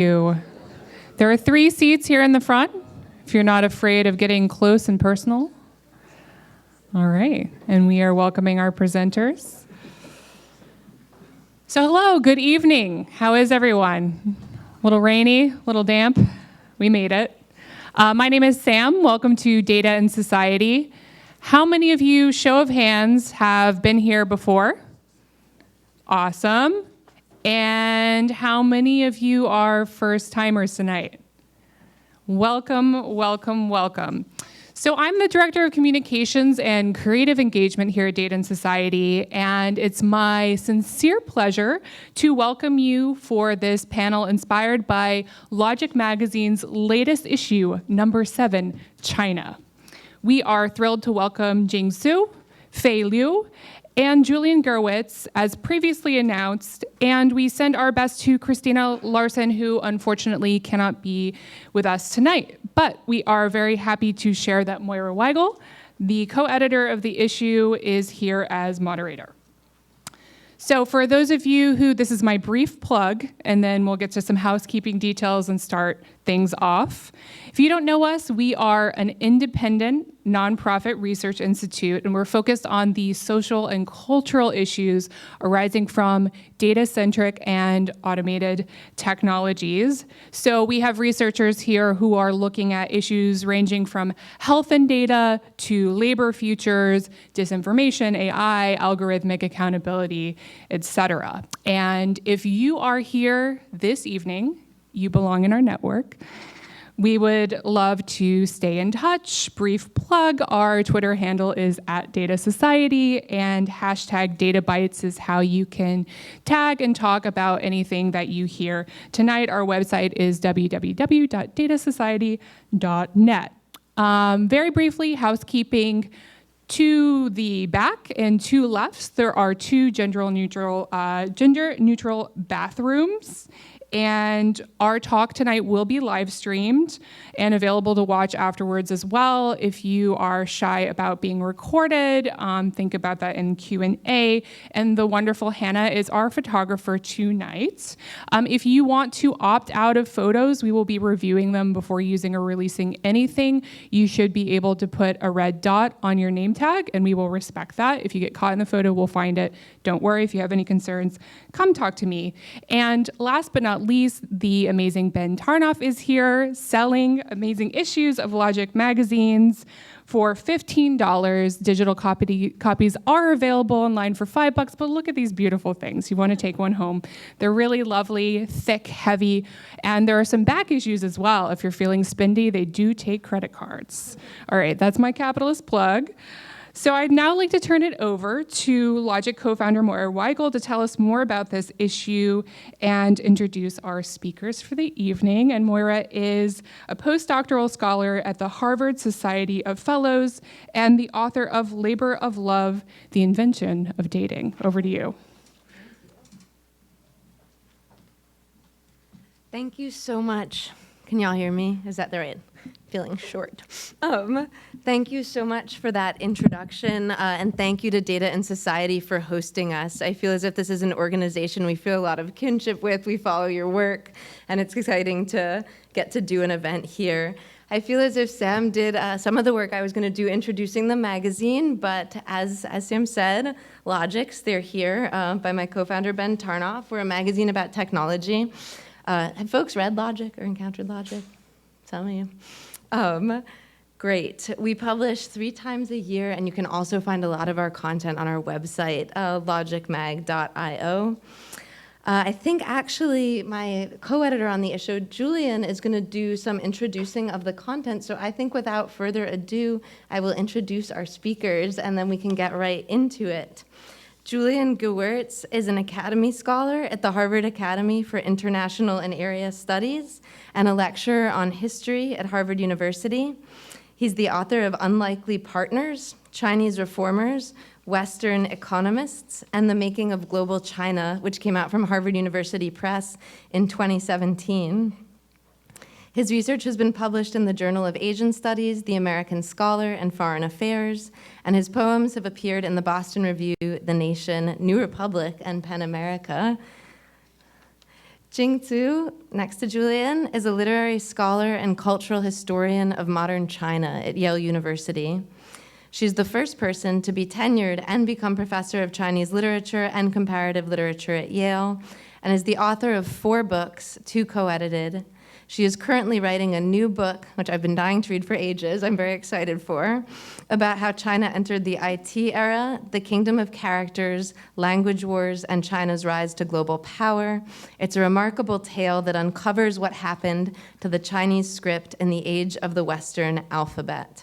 you. There are 3 seats here in the front, if you're not afraid of getting close and personal. All right, and we are welcoming our presenters. So hello, good evening. How is everyone? A little rainy, a little damp? We made it. My name is Sam. Welcome to Data and Society. How many of you, show of hands, have been here before? Awesome. And how many of you are first-timers tonight? Welcome, welcome, welcome. So I'm the Director of Communications and Creative Engagement here at Data and Society, and it's my sincere pleasure to welcome you for this panel inspired by Logic Magazine's latest issue, number 7, China. We are thrilled to welcome Jing Tsu, Fei Liu, and Julian Gewirtz, as previously announced, and we send our best to Christina Larson, who unfortunately cannot be with us tonight. But we are very happy to share that Moira Weigel, the co-editor of the issue, is here as moderator. So for those of you who, this is my brief plug, and then we'll get to some housekeeping details and start things off. If you don't know us, we are an independent nonprofit research institute, and we're focused on the social and cultural issues arising from data-centric and automated technologies. So we have researchers here who are looking at issues ranging from health and data to labor futures, disinformation, AI, algorithmic accountability, etc. And if you are here this evening, you belong in our network. We would love to stay in touch. Brief plug, our Twitter handle is @DataSociety, and hashtag Databites is how you can tag and talk about anything that you hear tonight. Our website is www.datasociety.net. Very briefly, housekeeping. To the back and to lefts, there are 2 gender-neutral bathrooms. And our talk tonight will be live streamed and available to watch afterwards as well. If you are shy about being recorded, think about that in Q&A. And the wonderful Hannah is our photographer tonight. If you want to opt out of photos, we will be reviewing them before using or releasing anything. You should be able to put a red dot on your name tag, and we will respect that. If you get caught in the photo, we'll find it. Don't worry. If you have any concerns, come talk to me. And last but not least, the amazing Ben Tarnoff is here selling amazing issues of Logic magazines for $15. Digital copies are available online for $5, but look at these beautiful things. You want to take one home. They're really lovely, thick, heavy, and there are some back issues as well. If you're feeling spendy, they do take credit cards. All right, that's my capitalist plug. So I'd now like to turn it over to Logic co-founder Moira Weigel to tell us more about this issue and introduce our speakers for the evening. And Moira is a postdoctoral scholar at the Harvard Society of Fellows and the author of Labor of Love, The Invention of Dating. Over to you. Thank you so much. Can y'all hear me? Is that the right? Feeling short. Thank you so much for that introduction, and thank you to Data and Society for hosting us. I feel as if this is an organization we feel a lot of kinship with. We follow your work, and it's exciting to get to do an event here. I feel as if Sam did some of the work I was going to do introducing the magazine, but as Sam said, Logics, they're here by my co-founder Ben Tarnoff. We're a magazine about technology. Have folks read Logic or encountered Logic? Some of you. Great. We publish 3 times a year, and you can also find a lot of our content on our website, logicmag.io. I think actually my co-editor on the issue, Julian, is going to do some introducing of the content. So I think without further ado, I will introduce our speakers, and then we can get right into it. Julian Gewirtz is an Academy Scholar at the Harvard Academy for International and Area Studies and a lecturer on history at Harvard University. He's the author of Unlikely Partners, Chinese Reformers, Western Economists, and The Making of Global China, which came out from Harvard University Press in 2017. His research has been published in the Journal of Asian Studies, The American Scholar, and Foreign Affairs, and his poems have appeared in the Boston Review, The Nation, New Republic, and PEN America. Jing Tsu, next to Julian, is a literary scholar and cultural historian of modern China at Yale University. She's the first person to be tenured and become professor of Chinese literature and comparative literature at Yale, and is the author of 4 books, 2 co-edited. She is currently writing a new book, which I've been dying to read for ages, I'm very excited for, about how China entered the IT era, the kingdom of characters, language wars, and China's rise to global power. It's a remarkable tale that uncovers what happened to the Chinese script in the age of the Western alphabet.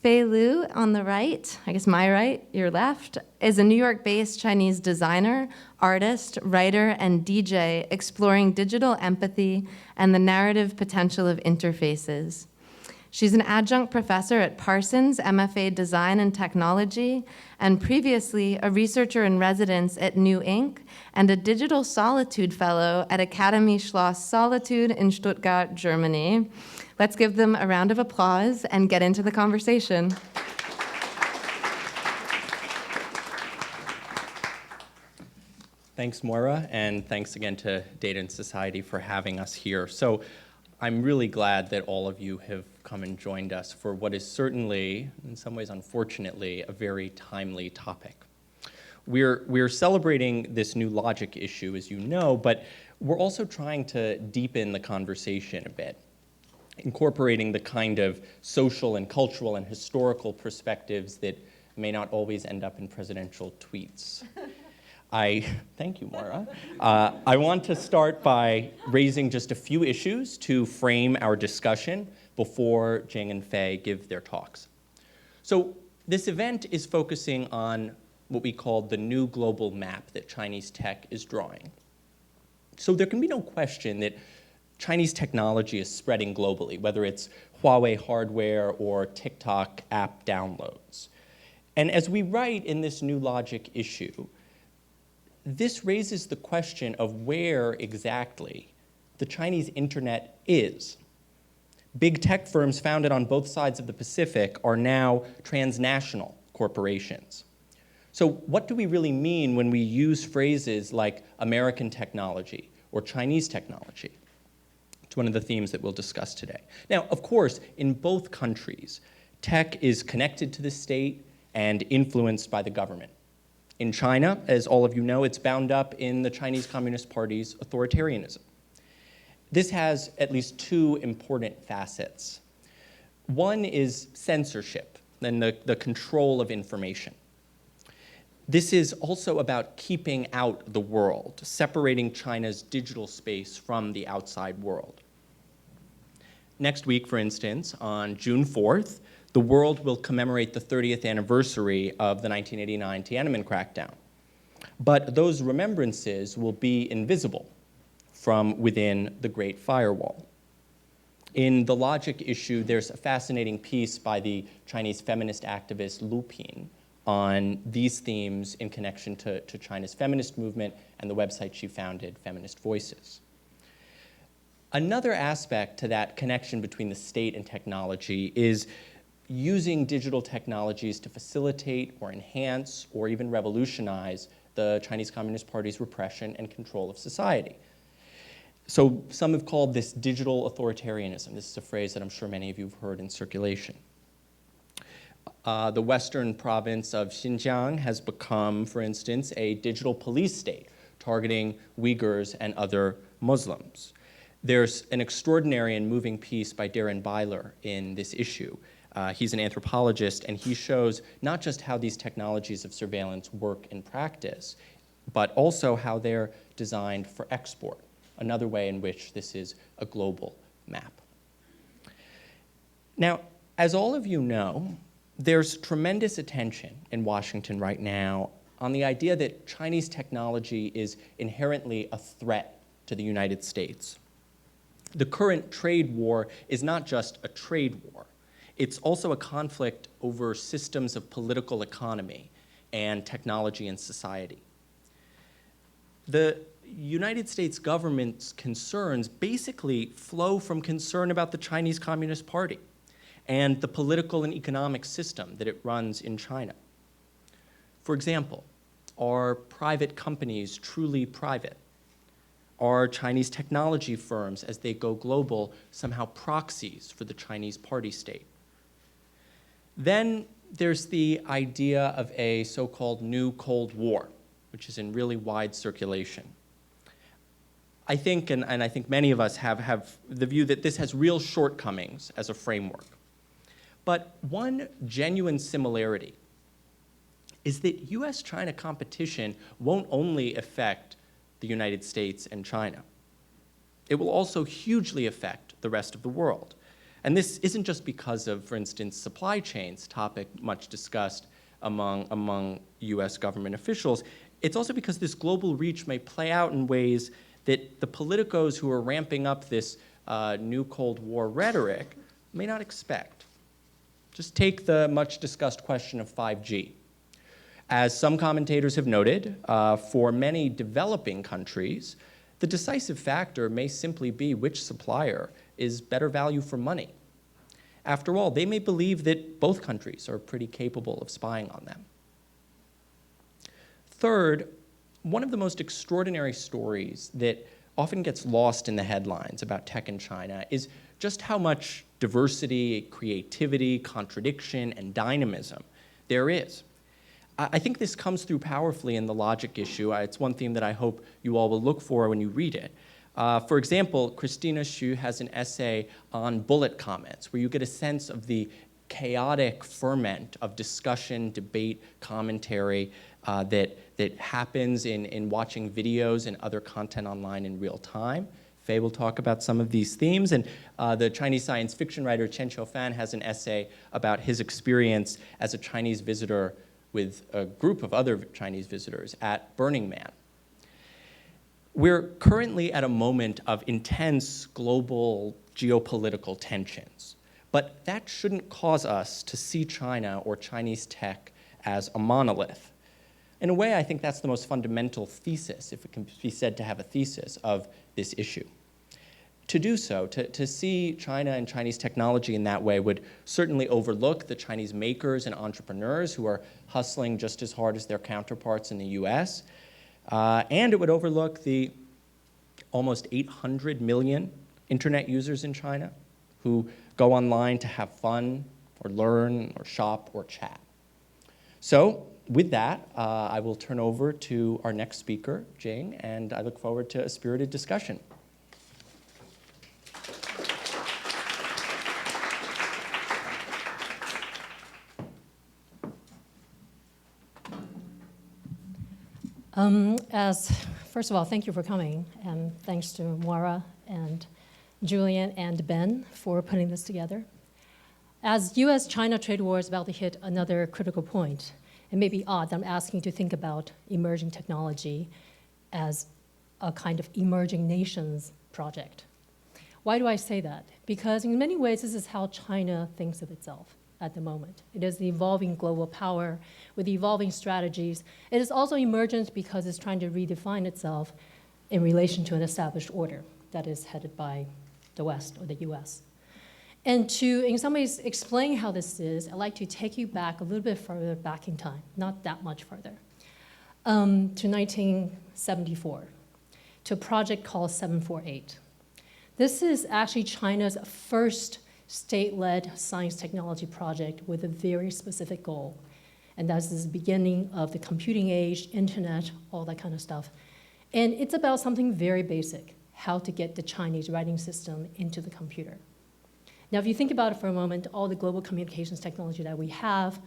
Fei Liu on the right, I guess my right, your left, is a New York-based Chinese designer, artist, writer, and DJ exploring digital empathy and the narrative potential of interfaces. She's an adjunct professor at Parsons, MFA Design and Technology, and previously a researcher in residence at New Inc. and a digital solitude fellow at Academy Schloss Solitude in Stuttgart, Germany. Let's give them a round of applause and get into the conversation. Thanks, Moira, and thanks again to Data and Society for having us here. So I'm really glad that all of you have come and joined us for what is certainly, in some ways unfortunately, a very timely topic. We're celebrating this new logic issue, as you know, but we're also trying to deepen the conversation a bit, incorporating the kind of social and cultural and historical perspectives that may not always end up in presidential tweets. Thank you, Moira. I want to start by raising just a few issues to frame our discussion before Jing and Fei give their talks. So this event is focusing on what we call the new global map that Chinese tech is drawing. So there can be no question that Chinese technology is spreading globally, whether it's Huawei hardware or TikTok app downloads. And as we write in this new logic issue, this raises the question of where exactly the Chinese internet is. Big tech firms founded on both sides of the Pacific are now transnational corporations. So what do we really mean when we use phrases like American technology or Chinese technology? It's one of the themes that we'll discuss today. Now, of course, in both countries, tech is connected to the state and influenced by the government. In China, as all of you know, it's bound up in the Chinese Communist Party's authoritarianism. This has at least 2 important facets. One is censorship, and the control of information. This is also about keeping out the world, separating China's digital space from the outside world. Next week, for instance, on June 4th, the world will commemorate the 30th anniversary of the 1989 Tiananmen crackdown. But those remembrances will be invisible from within the Great Firewall. In the logic issue, there's a fascinating piece by the Chinese feminist activist Lu Pin on these themes in connection to China's feminist movement and the website she founded, Feminist Voices. Another aspect to that connection between the state and technology is using digital technologies to facilitate or enhance or even revolutionize the Chinese Communist Party's repression and control of society. So some have called this digital authoritarianism. This is a phrase that I'm sure many of you have heard in circulation. The western province of Xinjiang has become, for instance, a digital police state targeting Uyghurs and other Muslims. There's an extraordinary and moving piece by Darren Byler in this issue. He's an anthropologist, and he shows not just how these technologies of surveillance work in practice, but also how they're designed for export, another way in which this is a global map. Now, as all of you know, there's tremendous attention in Washington right now on the idea that Chinese technology is inherently a threat to the United States. The current trade war is not just a trade war. It's also a conflict over systems of political economy and technology and society. The United States government's concerns basically flow from concern about the Chinese Communist Party and the political and economic system that it runs in China. For example, are private companies truly private? Are Chinese technology firms, as they go global, somehow proxies for the Chinese party state? Then there's the idea of a so-called new Cold War, which is in really wide circulation. I think, and I think many of us have the view that this has real shortcomings as a framework. But one genuine similarity is that US-China competition won't only affect the United States and China. It will also hugely affect the rest of the world. And this isn't just because of, for instance, supply chains, topic much discussed among US government officials. It's also because this global reach may play out in ways that the politicos who are ramping up this new Cold War rhetoric may not expect. Just take the much discussed question of 5G. As some commentators have noted, for many developing countries, the decisive factor may simply be which supplier is better value for money. After all, they may believe that both countries are pretty capable of spying on them. Third, one of the most extraordinary stories that often gets lost in the headlines about tech in China is just how much diversity, creativity, contradiction, and dynamism there is. I think this comes through powerfully in the logic issue. It's one theme that I hope you all will look for when you read it. For example, Christina Larson has an essay on bullet comments where you get a sense of the chaotic ferment of discussion, debate, commentary that happens in watching videos and other content online in real time. Fei will talk about some of these themes, and the Chinese science fiction writer Chen Qiufan has an essay about his experience as a Chinese visitor with a group of other Chinese visitors at Burning Man. We're currently at a moment of intense global geopolitical tensions, but that shouldn't cause us to see China or Chinese tech as a monolith. In a way, I think that's the most fundamental thesis, if it can be said to have a thesis, of this issue. To do so, to see China and Chinese technology in that way would certainly overlook the Chinese makers and entrepreneurs who are hustling just as hard as their counterparts in the US. And it would overlook the almost 800 million internet users in China who go online to have fun or learn or shop or chat. So with that, I will turn over to our next speaker, Jing, and I look forward to a spirited discussion. First of all, thank you for coming, and thanks to Moira and Julian and Ben for putting this together. As US-China trade war is about to hit another critical point, it may be odd that I'm asking you to think about emerging technology as a kind of emerging nations project. Why do I say that? Because in many ways, this is how China thinks of itself at the moment. It is the evolving global power with evolving strategies. It is also emergent because it's trying to redefine itself in relation to an established order that is headed by the West or the US. And to, in some ways, explain how this is, I'd like to take you back a little bit further back in time, not that much further, to 1974, to a project called 748. This is actually China's first state-led science technology project with a very specific goal. And that's the beginning of the computing age, internet, all that kind of stuff. And it's about something very basic, how to get the Chinese writing system into the computer. Now, if you think about it for a moment, all the global communications technology that we have,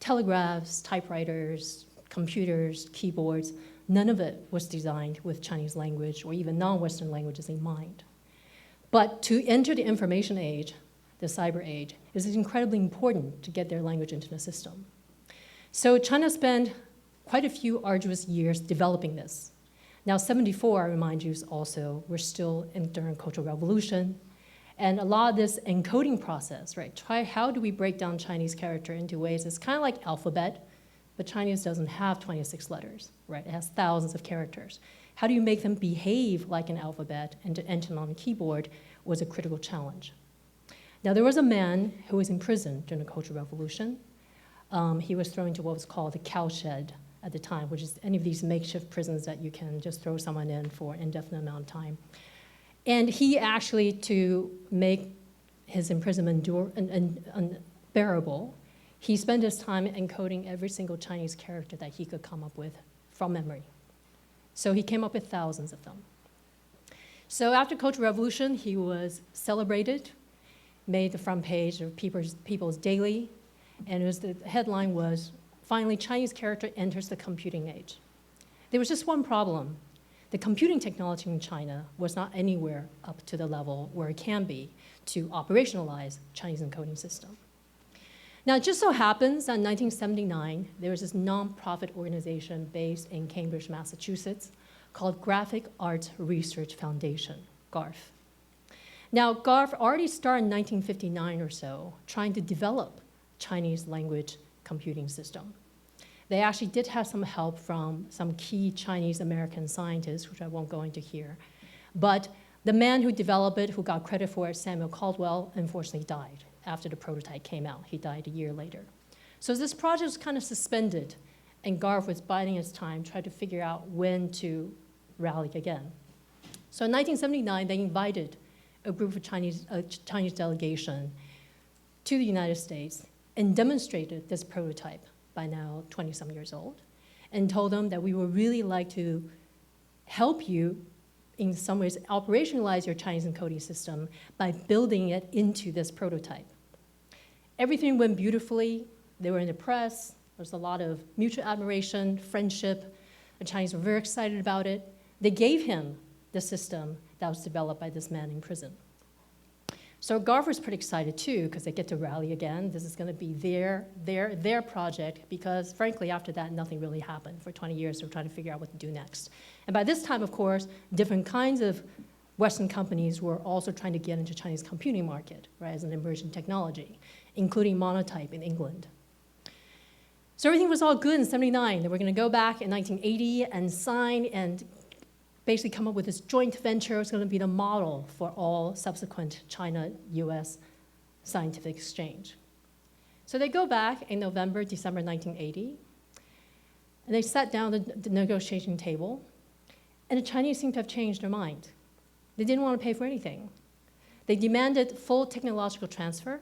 telegraphs, typewriters, computers, keyboards, none of it was designed with Chinese language or even non-Western languages in mind. But to enter the information age, the cyber age, it is incredibly important to get their language into the system. So China spent quite a few arduous years developing this. Now, 74, I remind you, is also, we're still during Cultural Revolution. And a lot of this encoding process, right? How do we break down Chinese character into ways? It's kind of like alphabet, but Chinese doesn't have 26 letters, right? It has thousands of characters. How do you make them behave like an alphabet and to enter on a keyboard was a critical challenge. Now, there was a man who was in prison during the Cultural Revolution. He was thrown into what was called the cowshed at the time, which is any of these makeshift prisons that you can just throw someone in for an indefinite amount of time. And he actually, to make his imprisonment unbearable, he spent his time encoding every single Chinese character that he could come up with from memory. So he came up with thousands of them. So after Cultural Revolution, he was celebrated, made the front page of People's Daily, and the headline was, "Finally, Chinese character enters the computing age." There was just one problem. The computing technology in China was not anywhere up to the level where it can be to operationalize Chinese encoding system. Now, it just so happens that in 1979, there was this nonprofit organization based in Cambridge, Massachusetts, called Graphic Arts Research Foundation, GARF. Now, GARF already started in 1959 or so, trying to develop Chinese language computing system. They actually did have some help from some key Chinese-American scientists, which I won't go into here. But the man who developed it, who got credit for it, Samuel Caldwell, unfortunately died after the prototype came out. He died a year later. So this project was kind of suspended, and GARF was biding its time, trying to figure out when to rally again. So in 1979, they invited a group of Chinese delegation to the United States and demonstrated this prototype, by now 20-some years old, and told them that we would really like to help you in some ways operationalize your Chinese encoding system by building it into this prototype. Everything went beautifully. They were in the press. There was a lot of mutual admiration, friendship. The Chinese were very excited about it. They gave him the system that was developed by this man in prison. So GARF was pretty excited too, because they get to rally again. This is going to be their project, because frankly, after that, nothing really happened. For 20 years, they were trying to figure out what to do next. And by this time, of course, different kinds of Western companies were also trying to get into Chinese computing market, right, as an emerging technology, including Monotype in England. So everything was all good in '79. They were going to go back in 1980 and sign and basically come up with this joint venture. It was going to be the model for all subsequent China-US scientific exchange. So they go back in November, December 1980, and they sat down at the negotiation table, and the Chinese seemed to have changed their mind. They didn't want to pay for anything. They demanded full technological transfer,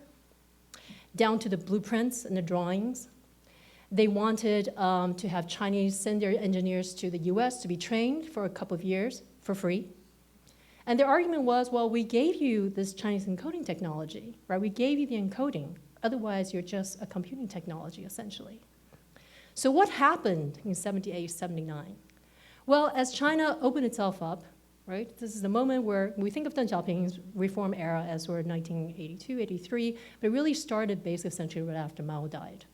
down to the blueprints and the drawings. They wanted to have Chinese send their engineers to the US to be trained for a couple of years for free. And their argument was, well, we gave you this Chinese encoding technology, right? We gave you the encoding. Otherwise, you're just a computing technology, essentially. So what happened in '78, '79? Well, as China opened itself up, right? This is the moment where we think of Deng Xiaoping's reform era as sort of 1982, 83, but it really started basically essentially right after Mao died.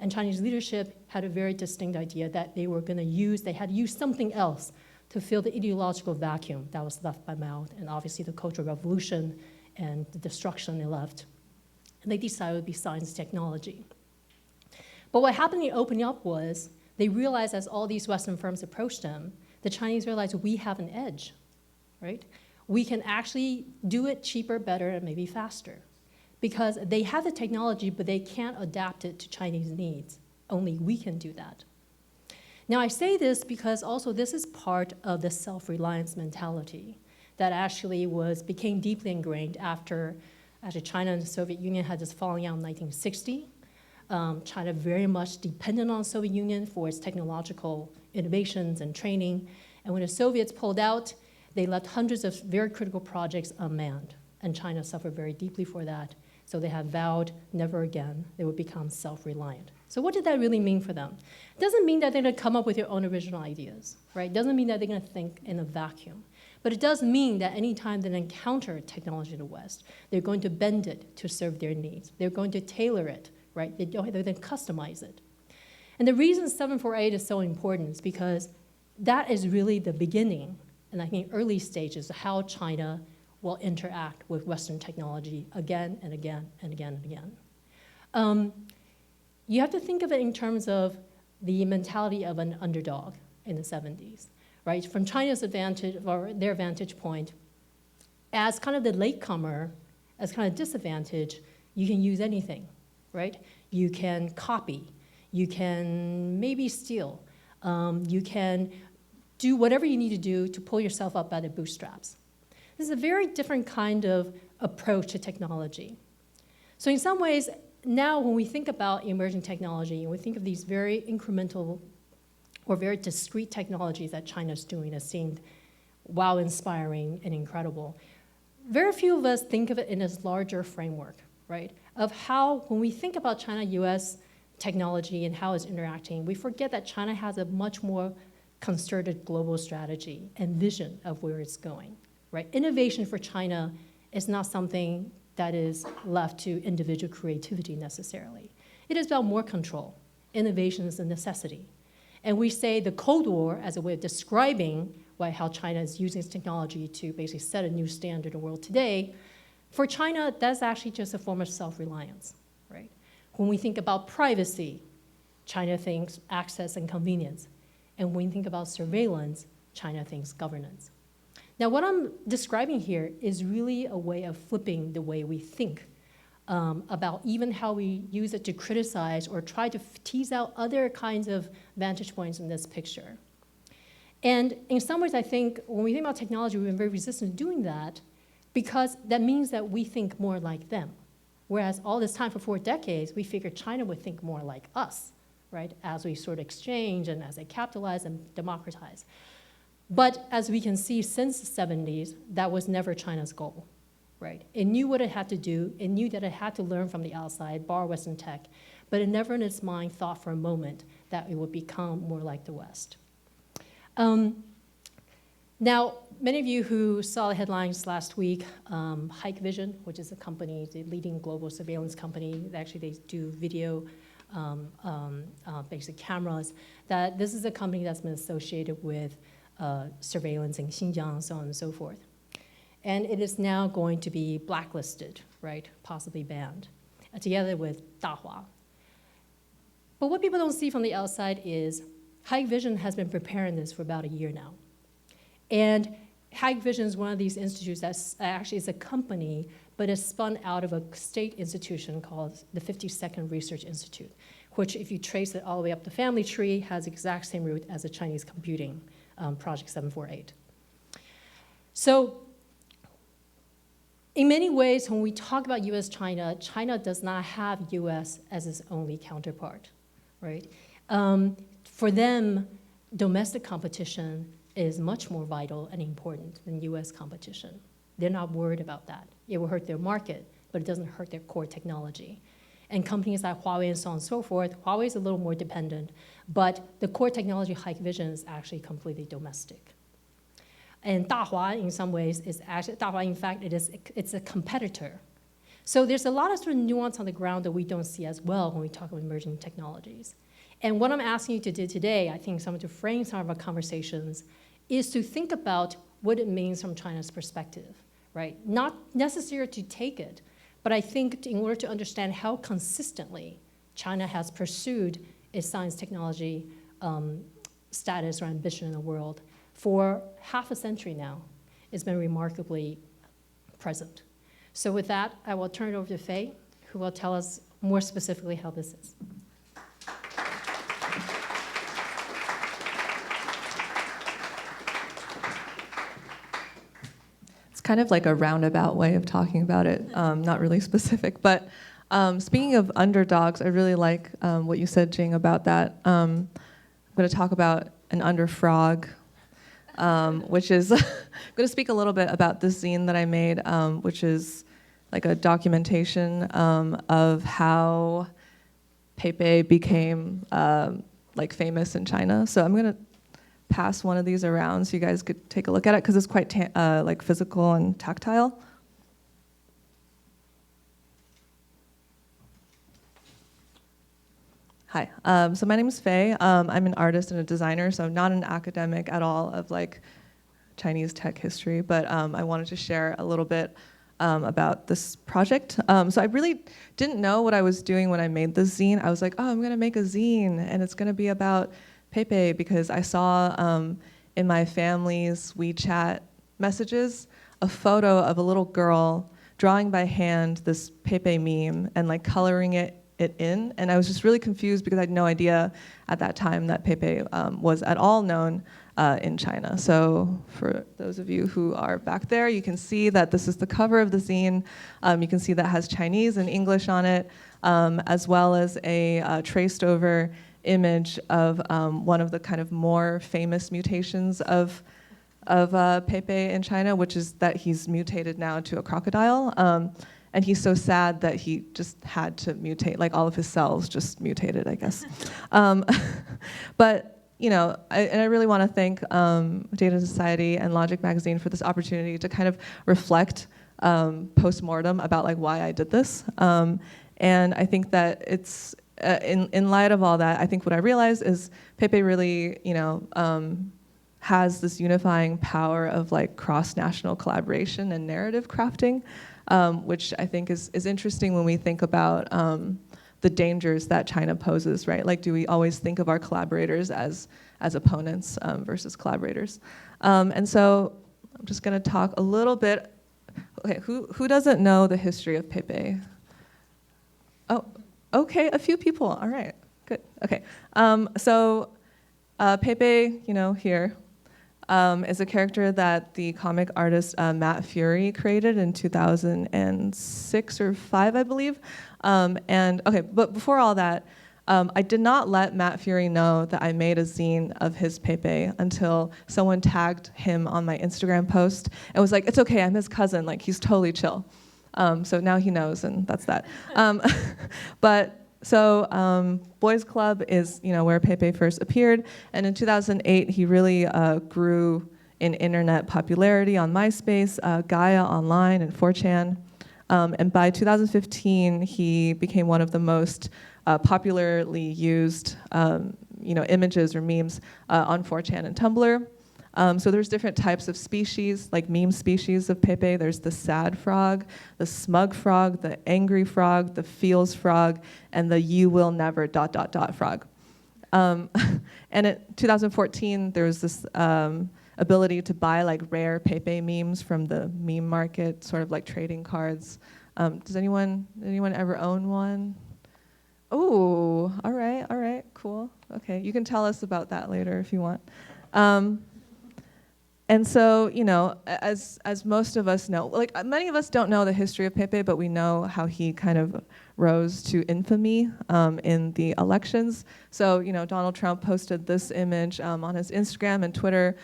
And Chinese leadership had a very distinct idea that they were going to use, they had to use something else to fill the ideological vacuum that was left by Mao, and obviously the Cultural Revolution and the destruction they left. And they decided it would be science and technology. But what happened in opening up was they realized as all these Western firms approached them, the Chinese realized we have an edge, right? We can actually do it cheaper, better, and maybe faster. Because they have the technology, but they can't adapt it to Chinese needs. Only we can do that. Now, I say this because also this is part of the self-reliance mentality that actually became deeply ingrained after China and the Soviet Union had this falling out in 1960. China very much depended on the Soviet Union for its technological innovations and training. And when the Soviets pulled out, they left hundreds of very critical projects unmanned. And China suffered very deeply for that. So they have vowed never again they would become self-reliant. So what did that really mean for them? It doesn't mean that they're going to come up with their own original ideas, right? It doesn't mean that they're going to think in a vacuum. But it does mean that any time they encounter technology in the West, they're going to bend it to serve their needs. They're going to tailor it, right? They're going to customize it. And the reason 748 is so important is because that is really the beginning, and I think early stages of how China will interact with Western technology again and again and again and again. You have to think of it in terms of the mentality of an underdog in the 70s, right? From China's advantage, or their vantage point, as kind of the latecomer, as kind of disadvantage, you can use anything, right? You can copy, you can maybe steal, You can do whatever you need to do to pull yourself up by the bootstraps. This is a very different kind of approach to technology. So in some ways, now when we think about emerging technology, and we think of these very incremental or very discrete technologies that China's doing that seemed wow, inspiring and incredible, very few of us think of it in this larger framework, right? Of how, when we think about China-US technology and how it's interacting, we forget that China has a much more concerted global strategy and vision of where it's going, right? Innovation for China is not something that is left to individual creativity necessarily. It is about more control. Innovation is a necessity. And we say the Cold War as a way of describing how China is using its technology to basically set a new standard in the world today. For China, that's actually just a form of self-reliance, right? When we think about privacy, China thinks access and convenience. And when we think about surveillance, China thinks governance. Now, what I'm describing here is really a way of flipping the way we think about even how we use it to criticize or try to tease out other kinds of vantage points in this picture. And in some ways, I think when we think about technology, we've been very resistant to doing that because that means that we think more like them. Whereas all this time for 4 decades, we figured China would think more like us, right? As we sort of exchange and as they capitalize and democratize. But as we can see since the 70s, that was never China's goal, right? It knew what it had to do. It knew that it had to learn from the outside, borrow Western tech, but it never in its mind thought for a moment that it would become more like the West. Now, many of you who saw the headlines last week, Hikvision, which is a company, the leading global surveillance company, actually they do video, basic cameras, that this is a company that's been associated with surveillance in Xinjiang, so on and so forth. And it is now going to be blacklisted, right, possibly banned, together with Dahua. But what people don't see from the outside is Hikvision has been preparing this for about a year now. And Hikvision is one of these institutes that actually is a company, but is spun out of a state institution called the 52nd Research Institute, which if you trace it all the way up the family tree, has the exact same root as the Chinese computing Project 748. So in many ways, when we talk about US-China, China does not have US as its only counterpart, right? For them, domestic competition is much more vital and important than US competition. They're not worried about that. It will hurt their market, but it doesn't hurt their core technology. And companies like Huawei and so on and so forth, Huawei is a little more dependent, but the core technology Hikvision is actually completely domestic. And Dahua, in some ways, is actually, Dahua, in fact, it's a competitor. So there's a lot of sort of nuance on the ground that we don't see as well when we talk about emerging technologies. And what I'm asking you to do today, I think to frame some of our conversations, is to think about what it means from China's perspective, right? Not necessary to take it, but I think in order to understand how consistently China has pursued its science technology status or ambition in the world for half a century now, it's been remarkably present. So with that, I will turn it over to Fei, who will tell us more specifically how this is. Kind of like a roundabout way of talking about it, not really specific. But speaking of underdogs, I really like what you said, Jing, about that. I'm going to talk about an underfrog, which is, I'm going to speak a little bit about this zine that I made, which is like a documentation of how Peipei became like famous in China. So I'm going to pass one of these around so you guys could take a look at it because it's quite like physical and tactile. Hi, so my name is Fei. I'm an artist and a designer, so not an academic at all of like Chinese tech history, but I wanted to share a little bit about this project. So I really didn't know what I was doing when I made this zine. I was like, oh, I'm gonna make a zine and it's gonna be about Peipei because I saw in my family's WeChat messages a photo of a little girl drawing by hand this Peipei meme and like coloring it it in. And I was just really confused because I had no idea at that time that Peipei was at all known in China. So for those of you who are back there, you can see that this is the cover of the zine. You can see that has Chinese and English on it, as well as a traced over image of one of the kind of more famous mutations of Peipei in China, which is that he's mutated now to a crocodile. And he's so sad that he just had to mutate, like all of his cells just mutated, I guess. But I really want to thank Data and Society and Logic Magazine for this opportunity to kind of reflect post-mortem about like why I did this. And I think that it's, in light of all that, I think what I realized is Peipei really, has this unifying power of like cross-national collaboration and narrative crafting, which I think is interesting when we think about the dangers that China poses, right? Like, do we always think of our collaborators as opponents versus collaborators? And so I'm just going to talk a little bit. Okay, who doesn't know the history of Peipei? Oh, okay, a few people. All right, good. Okay, so Peipei, here, is a character that the comic artist Matt Fury created in 2006 or 5, I believe. And okay, but before all that, I did not let Matt Fury know that I made a zine of his Peipei until someone tagged him on my Instagram post and was like, "It's okay, I'm his cousin. Like, he's totally chill." So now he knows, and that's that. Boys Club is where Peipei first appeared, and in 2008 he really grew in internet popularity on MySpace, Gaia Online, and 4chan. And by 2015 he became one of the most popularly used images or memes on 4chan and Tumblr. So there's different types of species, like meme species of Peipei. There's the sad frog, the smug frog, the angry frog, the feels frog, and the you will never ... frog. And in 2014, there was this ability to buy like rare Peipei memes from the meme market, sort of like trading cards. Does anyone ever own one? Oh, all right, cool. Okay, you can tell us about that later if you want. And so, as most of us know, like many of us don't know the history of Peipei, but we know how he kind of rose to infamy in the elections. So, Donald Trump posted this image on his Instagram and Twitter,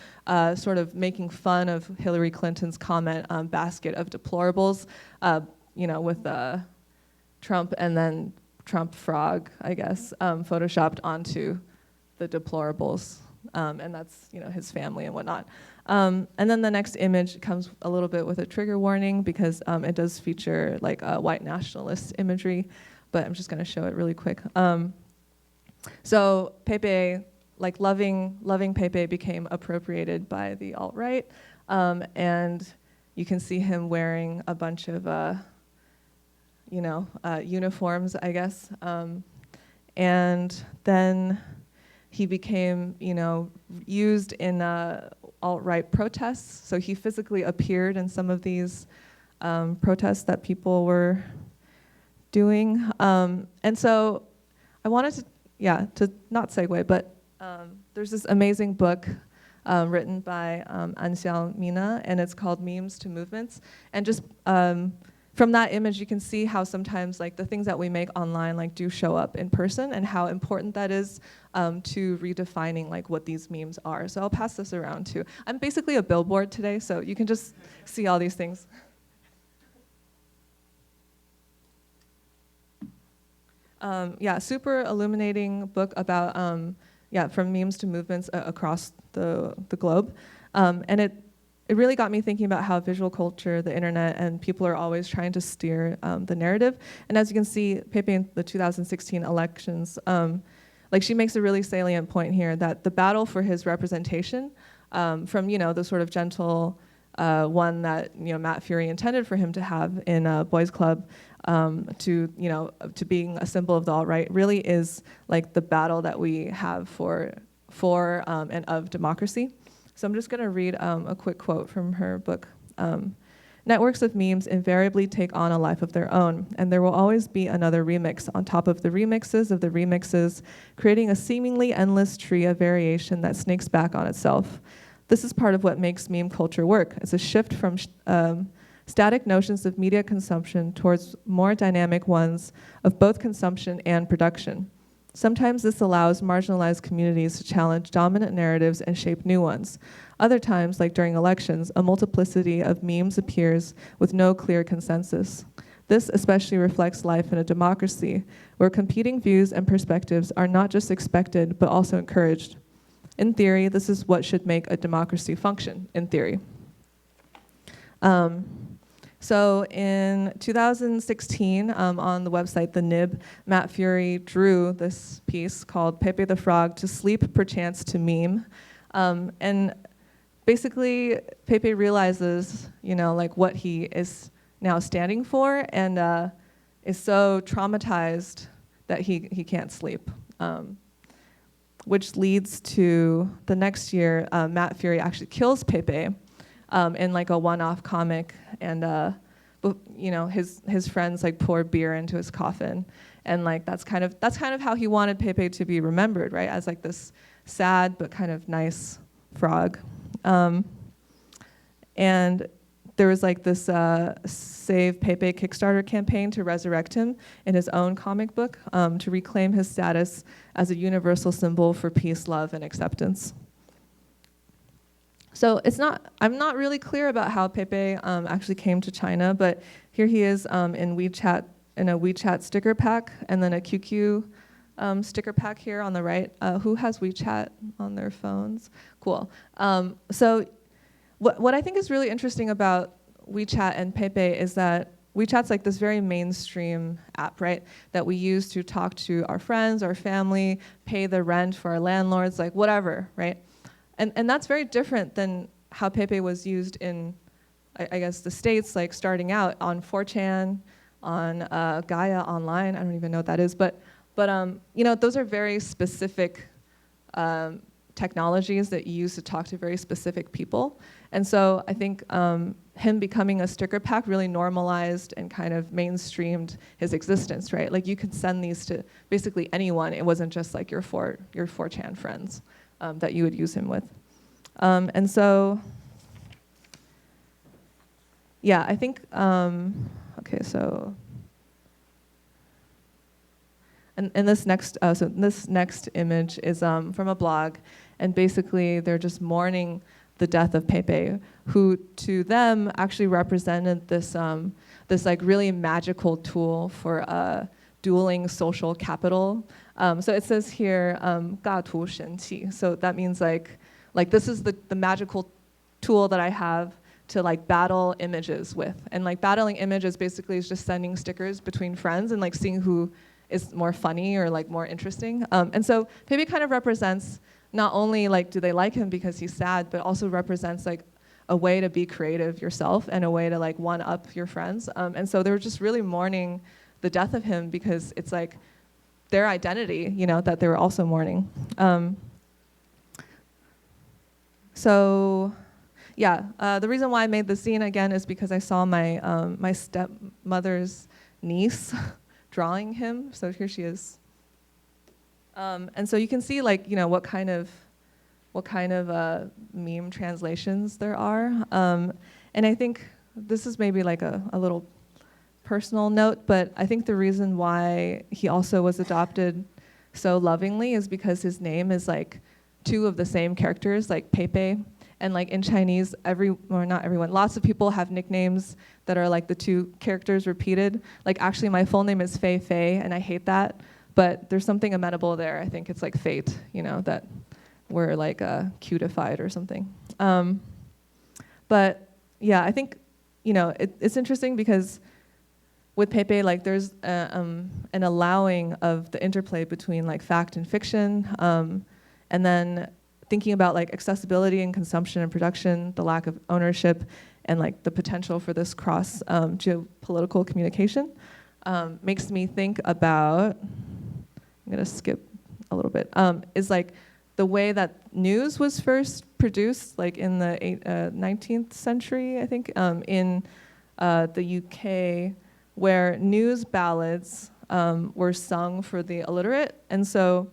sort of making fun of Hillary Clinton's comment basket of deplorables, with Trump and then Trump frog, I guess, photoshopped onto the deplorables. And that's his family and whatnot. And then the next image comes a little bit with a trigger warning because it does feature like white nationalist imagery, but I'm just going to show it really quick. So Peipei, like loving Peipei, became appropriated by the alt-right, and you can see him wearing a bunch of uniforms, I guess, and then he became, used in alt-right protests. So he physically appeared in some of these protests that people were doing. And so I wanted to not segue, but there's this amazing book written by Anxiao Mina, and it's called Memes to Movements. And just from that image, you can see how sometimes like the things that we make online like do show up in person, and how important that is to redefining like what these memes are. So I'll pass this around too. I'm basically a billboard today, so you can just see all these things. Super illuminating book about from memes to movements across the globe, and it really got me thinking about how visual culture, the internet, and people are always trying to steer the narrative. And as you can see, Peipei in the 2016 elections, she makes a really salient point here that the battle for his representation, from the sort of gentle one that Matt Fury intended for him to have in Boys Club, to being a symbol of the alt-right, really is like the battle that we have for and of democracy. So I'm just going to read a quick quote from her book. Networks of memes invariably take on a life of their own, and there will always be another remix on top of the remixes of the remixes, creating a seemingly endless tree of variation that snakes back on itself. This is part of what makes meme culture work. It's a shift from static notions of media consumption towards more dynamic ones of both consumption and production. Sometimes this allows marginalized communities to challenge dominant narratives and shape new ones. Other times, like during elections, a multiplicity of memes appears with no clear consensus. This especially reflects life in a democracy, where competing views and perspectives are not just expected, but also encouraged. In theory, this is what should make a democracy function, in theory. So in 2016, on the website The Nib, Matt Fury drew this piece called Pepe the Frog to Sleep Perchance to Meme. And basically, Pepe realizes, like what he is now standing for, and is so traumatized that he can't sleep. Which leads to the next year, Matt Fury actually kills Pepe in like a one-off comic, and his friends like pour beer into his coffin, and like that's kind of how he wanted Pepe to be remembered, right? As like this sad but kind of nice frog. And there was like this Save Pepe Kickstarter campaign to resurrect him in his own comic book, to reclaim his status as a universal symbol for peace, love, and acceptance. So I'm not really clear about how Pepe actually came to China, but here he is in WeChat, in a WeChat sticker pack, and then a QQ sticker pack here on the right. Who has WeChat on their phones? Cool. So what I think is really interesting about WeChat and Pepe is that WeChat's like this very mainstream app, right? That we use to talk to our friends, our family, pay the rent for our landlords, like whatever, right? And that's very different than how Pepe was used in, I guess, the States, like starting out on 4chan, on Gaia Online. I don't even know what that is, but those are very specific technologies that you use to talk to very specific people. And so I think him becoming a sticker pack really normalized and kind of mainstreamed his existence, right? Like you could send these to basically anyone. It wasn't just like your 4chan friends that you would use him with. And so, yeah, I think, okay, so, and this next image is from a blog, and basically they're just mourning the death of Pepe, who to them actually represented this like really magical tool for dueling social capital. So it says here, 尬图神器. So that means like this is the magical tool that I have to like battle images with. And like battling images basically is just sending stickers between friends and like seeing who is more funny or like more interesting. And so Pepe kind of represents not only like do they like him because he's sad, but also represents like a way to be creative yourself and a way to like one up your friends. And so they were just really mourning the death of him because it's like their identity, that they were also mourning. So yeah, the reason why I made the scene again is because I saw my my stepmother's niece drawing him. So here she is. And so you can see like, what kind of meme translations there are. And I think this is maybe like a little personal note, but I think the reason why he also was adopted so lovingly is because his name is like two of the same characters, like Pepe. And like in Chinese, not everyone, lots of people have nicknames that are like the two characters repeated. Like actually my full name is Fei Fei, and I hate that. But there's something amenable there. I think it's like fate, that we're like cutified or something. But yeah, I think, it's interesting because with Pepe, like there's an allowing of the interplay between like fact and fiction, and then thinking about like accessibility and consumption and production, the lack of ownership, and like the potential for this cross geopolitical communication makes me think about, I'm gonna skip a little bit, is like the way that news was first produced, like in the 19th century, I think, in the UK, where news ballads were sung for the illiterate. And so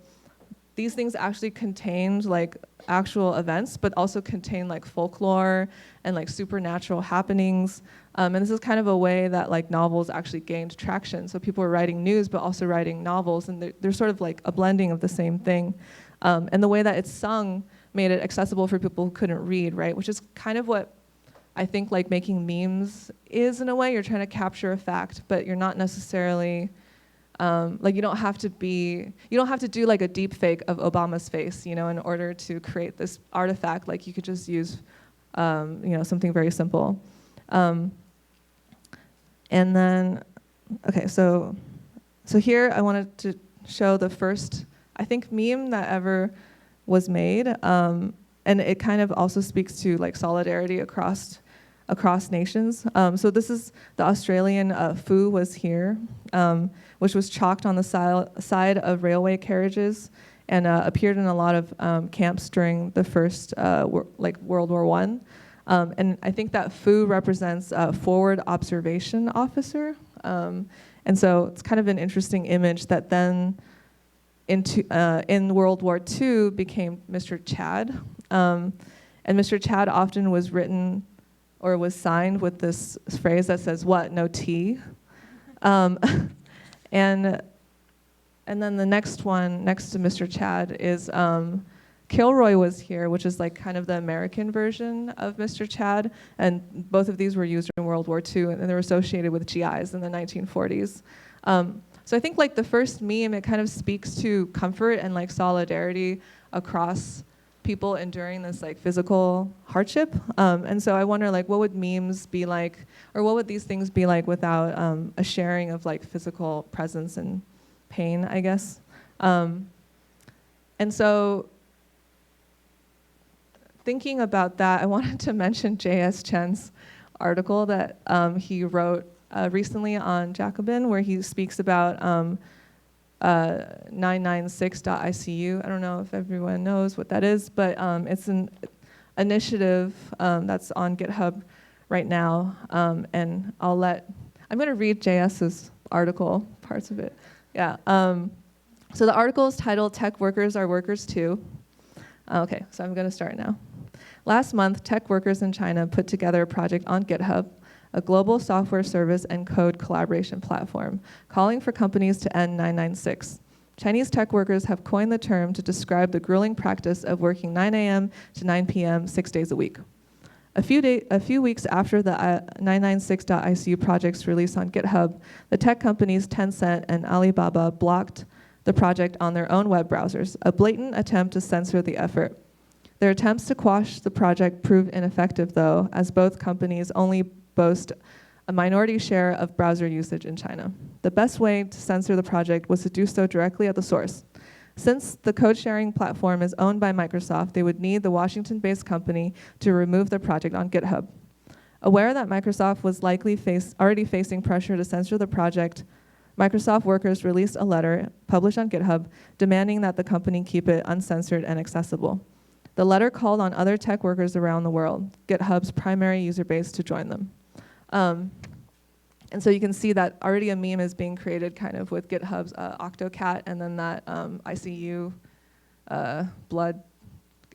these things actually contained like actual events, but also contained like folklore and like supernatural happenings. And this is kind of a way that like novels actually gained traction. So people were writing news, but also writing novels, and they're sort of like a blending of the same thing. And the way that it's sung made it accessible for people who couldn't read, right? Which is kind of what I think like making memes is in a way. You're trying to capture a fact, but you're not necessarily, like you don't have to do like a deep fake of Obama's face, you know, in order to create this artifact. Like you could just use, you know, something very simple. And then, okay, so here I wanted to show the first, I think, meme that ever was made, and it kind of also speaks to like solidarity across nations. So this is the Australian "Foo was here," which was chalked on the side of railway carriages and appeared in a lot of camps during the first World War I. And I think that "Foo" represents a forward observation officer. And so it's kind of an interesting image that then in World War II became Mr. Chad. And Mr. Chad often was written or was signed with this phrase that says, "What, no tea?" And then the next one next to Mr. Chad is Kilroy was here, which is like kind of the American version of Mr. Chad. And both of these were used in World War II, and they were associated with GIs in the 1940s. So I think like the first meme, it kind of speaks to comfort and like solidarity across people enduring this like physical hardship. And so I wonder like what would memes be like, or what would these things be like without a sharing of like physical presence and pain, I guess. And so thinking about that, I wanted to mention J.S. Chen's article that he wrote recently on Jacobin, where he speaks about 996.icu. I don't know if everyone knows what that is, but it's an initiative that's on GitHub right now. And I'm going to read JS's article, parts of it. Yeah. So the article is titled "Tech Workers Are Workers Too." Okay, so I'm going to start now. Last month, tech workers in China put together a project on GitHub, a global software service and code collaboration platform, calling for companies to end 996. Chinese tech workers have coined the term to describe the grueling practice of working 9 a.m. to 9 p.m. 6 days a week. A few weeks after the 996.icu project's release on GitHub, the tech companies Tencent and Alibaba blocked the project on their own web browsers, a blatant attempt to censor the effort. Their attempts to quash the project proved ineffective, though, as both companies only boast a minority share of browser usage in China. The best way to censor the project was to do so directly at the source. Since the code-sharing platform is owned by Microsoft, they would need the Washington-based company to remove the project on GitHub. Aware that Microsoft was likely already facing pressure to censor the project, Microsoft workers released a letter published on GitHub demanding that the company keep it uncensored and accessible. The letter called on other tech workers around the world, GitHub's primary user base, to join them. And so you can see that already a meme is being created kind of with GitHub's Octocat and then that ICU blood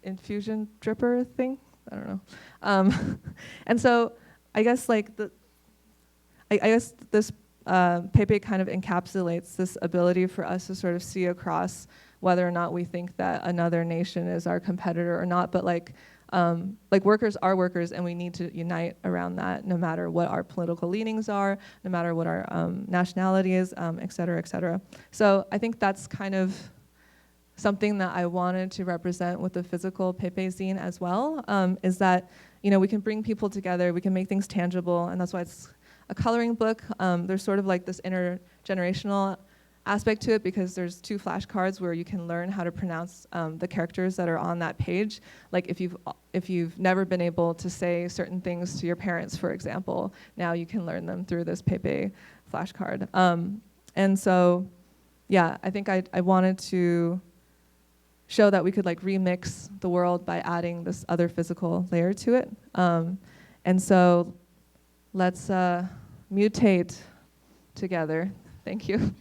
infusion dripper thing. I don't know. And so I guess like this Pepe kind of encapsulates this ability for us to sort of see across whether or not we think that another nation is our competitor or not, but like workers are workers, and we need to unite around that, no matter what our political leanings are, no matter what our nationality is, et cetera, et cetera. So I think that's kind of something that I wanted to represent with the physical Pepe zine as well, is that we can bring people together, we can make things tangible, and that's why it's a coloring book. There's sort of like this intergenerational aspect to it because there's 2 flashcards where you can learn how to pronounce the characters that are on that page. Like if you've never been able to say certain things to your parents, for example, now you can learn them through this Pepe flashcard. And so, yeah, I think I wanted to show that we could like remix the world by adding this other physical layer to it. And so let's mutate together. Thank you.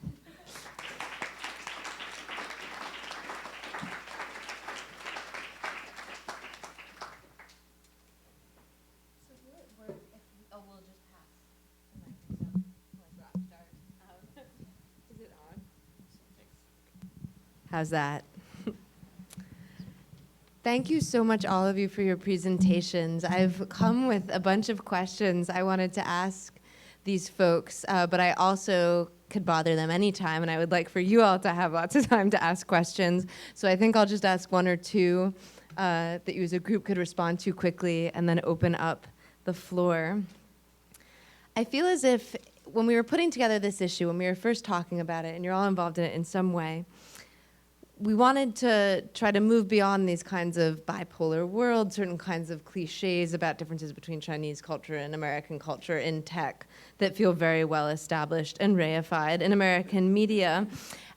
How's that? Thank you so much, all of you, for your presentations. I've come with a bunch of questions I wanted to ask these folks, but I also could bother them anytime, and I would like for you all to have lots of time to ask questions. So I think I'll just ask one or two that you as a group could respond to quickly and then open up the floor. I feel as if when we were putting together this issue, when we were first talking about it, and you're all involved in it in some way, we wanted to try to move beyond these kinds of bipolar worlds, certain kinds of cliches about differences between Chinese culture and American culture in tech that feel very well established and reified in American media.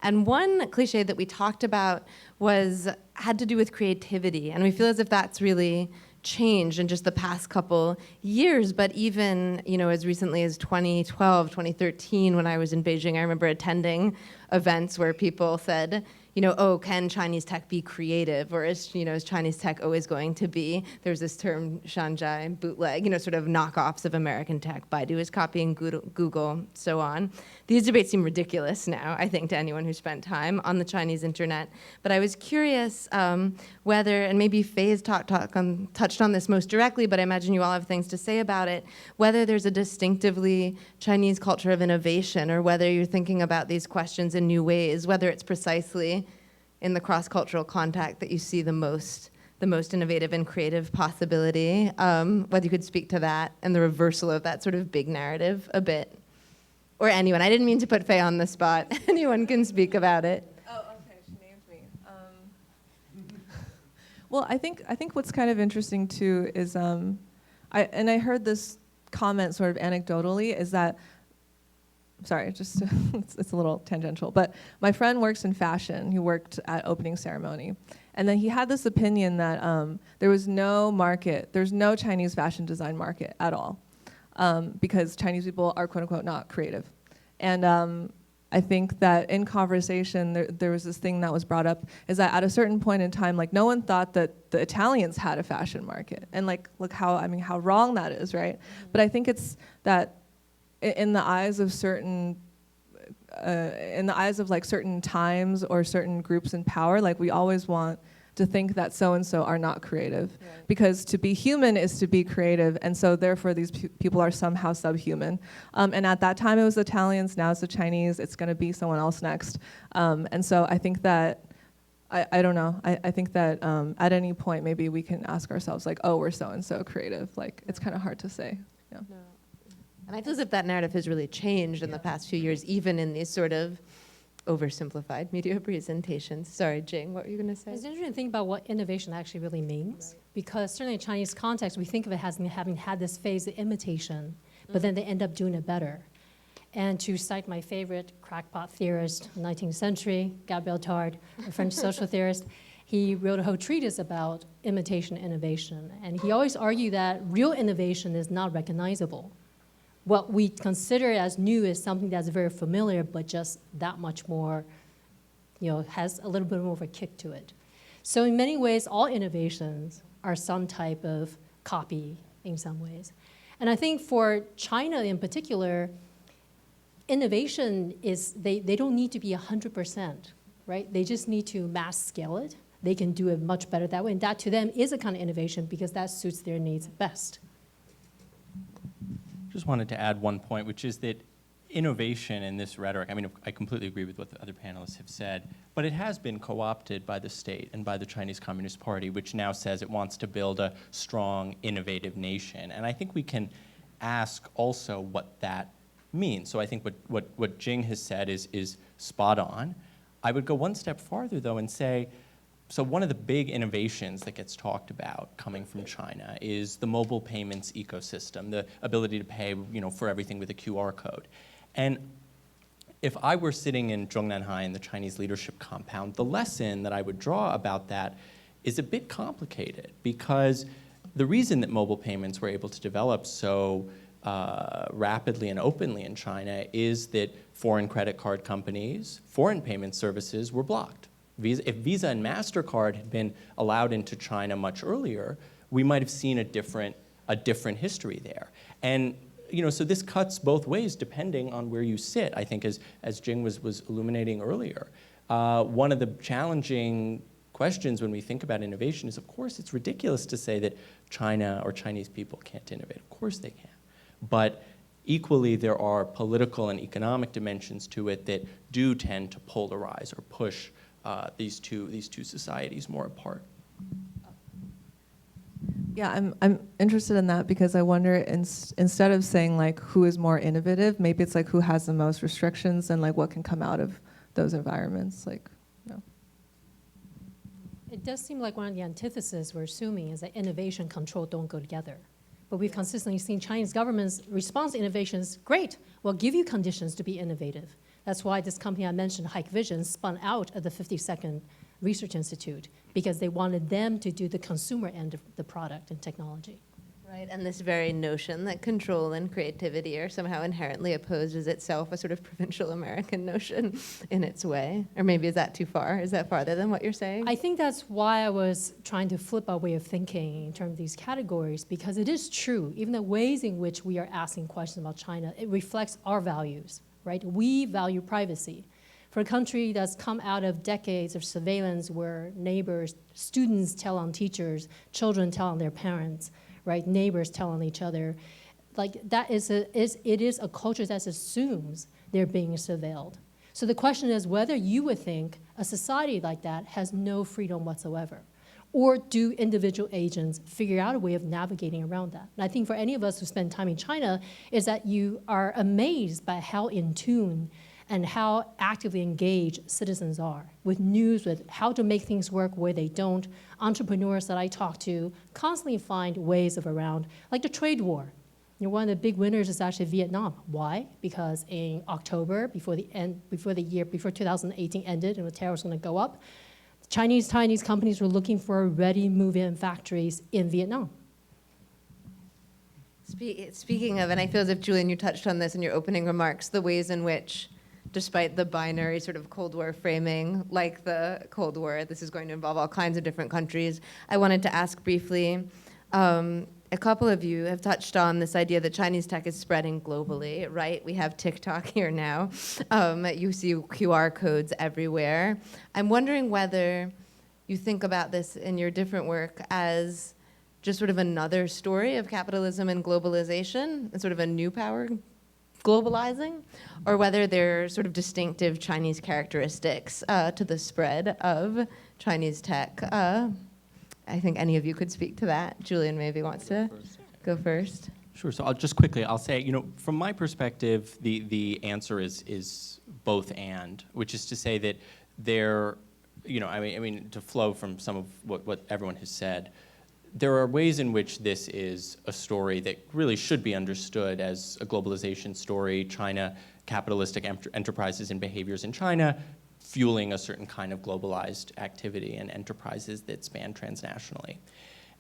And one cliche that we talked about had to do with creativity. And we feel as if that's really changed in just the past couple years, but even, as recently as 2012, 2013, when I was in Beijing, I remember attending events where people said, oh, can Chinese tech be creative? Or is Chinese tech always going to be? There's this term, shanzhai, bootleg, sort of knockoffs of American tech. Baidu is copying Google, so on. These debates seem ridiculous now, I think, to anyone who spent time on the Chinese internet. But I was curious whether, and maybe Fei has touched on this most directly, but I imagine you all have things to say about it, whether there's a distinctively Chinese culture of innovation, or whether you're thinking about these questions in new ways, whether it's precisely in the cross-cultural contact that you see the most innovative and creative possibility, whether you could speak to that and the reversal of that sort of big narrative a bit. Or anyone. I didn't mean to put Fei on the spot. Anyone can speak about it. Oh, okay, she named me. Well, I think what's kind of interesting too is, I heard this comment sort of anecdotally, is that, sorry, just it's a little tangential, but my friend works in fashion. He worked at opening ceremony. And then he had this opinion that there was no market, there's no Chinese fashion design market at all, because Chinese people are quote unquote not creative. And I think that in conversation, there was this thing that was brought up, is that at a certain point in time, like no one thought that the Italians had a fashion market. And like, look how wrong that is, right? Mm-hmm. But I think it's that in the eyes of certain like certain times or certain groups in power, like we always want to think that so-and-so are not creative. Right. Because to be human is to be creative, and so therefore these people are somehow subhuman. And at that time it was the Italians, now it's the Chinese, it's gonna be someone else next. And so I think that, I don't know, I think that at any point maybe we can ask ourselves like, oh, we're so-and-so creative. Like, it's kind of hard to say. Yeah. No. And I feel as if that narrative has really changed in the past few years, even in these sort of oversimplified media presentations. Sorry, Jing, what were you going to say? It's interesting to think about what innovation actually really means, right. Because certainly in Chinese context, we think of it as having had this phase of imitation, but then they end up doing it better. And to cite my favorite crackpot theorist of the 19th century, Gabriel Tard, a French social theorist, he wrote a whole treatise about imitation innovation. And he always argued that real innovation is not recognizable. What we consider as new is something that's very familiar, but just that much more, has a little bit more of a kick to it. So in many ways, all innovations are some type of copy in some ways. And I think for China in particular, innovation is, they don't need to be 100%, right? They just need to mass scale it. They can do it much better that way. And that to them is a kind of innovation because that suits their needs best. Just wanted to add one point, which is that innovation in this rhetoric, I completely agree with what the other panelists have said, but it has been co-opted by the state and by the Chinese Communist Party, which now says it wants to build a strong, innovative nation. And I think we can ask also what that means. So I think what Jing has said is spot on. I would go one step farther, though, and say, so one of the big innovations that gets talked about coming from China is the mobile payments ecosystem, the ability to pay, for everything with a QR code. And if I were sitting in Zhongnanhai in the Chinese leadership compound, the lesson that I would draw about that is a bit complicated, because the reason that mobile payments were able to develop so rapidly and openly in China is that foreign credit card companies, foreign payment services were blocked. If Visa and MasterCard had been allowed into China much earlier, we might have seen a different history there. And so this cuts both ways depending on where you sit, I think, as Jing was illuminating earlier. One of the challenging questions when we think about innovation is, of course, it's ridiculous to say that China or Chinese people can't innovate. Of course they can. But equally, there are political and economic dimensions to it that do tend to polarize or push these two societies more apart. Yeah, I'm interested in that because I wonder, instead of saying like who is more innovative, maybe it's like who has the most restrictions and like what can come out of those environments. It does seem like one of the antitheses we're assuming is that innovation and control don't go together. But we've consistently seen Chinese government's response to innovations, great, we'll give you conditions to be innovative. That's why this company I mentioned, Hikvision, spun out of the 52nd Research Institute, because they wanted them to do the consumer end of the product and technology. Right, and this very notion that control and creativity are somehow inherently opposed is itself a sort of provincial American notion in its way. Or maybe is that too far? Is that farther than what you're saying? I think that's why I was trying to flip our way of thinking in terms of these categories, because it is true, even the ways in which we are asking questions about China, it reflects our values, right? We value privacy. For a country that's come out of decades of surveillance where neighbors, students tell on teachers, children tell on their parents, right? Neighbors tell on each other. Like it is a culture that assumes they're being surveilled. So the question is whether you would think a society like that has no freedom whatsoever, or do individual agents figure out a way of navigating around that? And I think for any of us who spend time in China is that you are amazed by how in tune and how actively engaged citizens are with news, with how to make things work where they don't. Entrepreneurs that I talk to constantly find ways of around, like the trade war. One of the big winners is actually Vietnam. Why? Because in October, before 2018 ended and the tariff was going to go up, Chinese companies were looking for ready move-in factories in Vietnam. Speaking of, and I feel as if, Julian, you touched on this in your opening remarks, the ways in which, despite the binary sort of Cold War framing, like the Cold War, this is going to involve all kinds of different countries. I wanted to ask briefly, a couple of you have touched on this idea that Chinese tech is spreading globally, right? We have TikTok here now. You see QR codes everywhere. I'm wondering whether you think about this in your different work as just sort of another story of capitalism and globalization, and sort of a new power globalizing, or whether there are sort of distinctive Chinese characteristics to the spread of Chinese tech. I think any of you could speak to that. Julian maybe wants to go first. Sure. So I'll say, from my perspective, the answer is both and, which is to say that there, to flow from some of what everyone has said, there are ways in which this is a story that really should be understood as a globalization story. China, capitalistic enterprises and behaviors in China, fueling a certain kind of globalized activity and enterprises that span transnationally.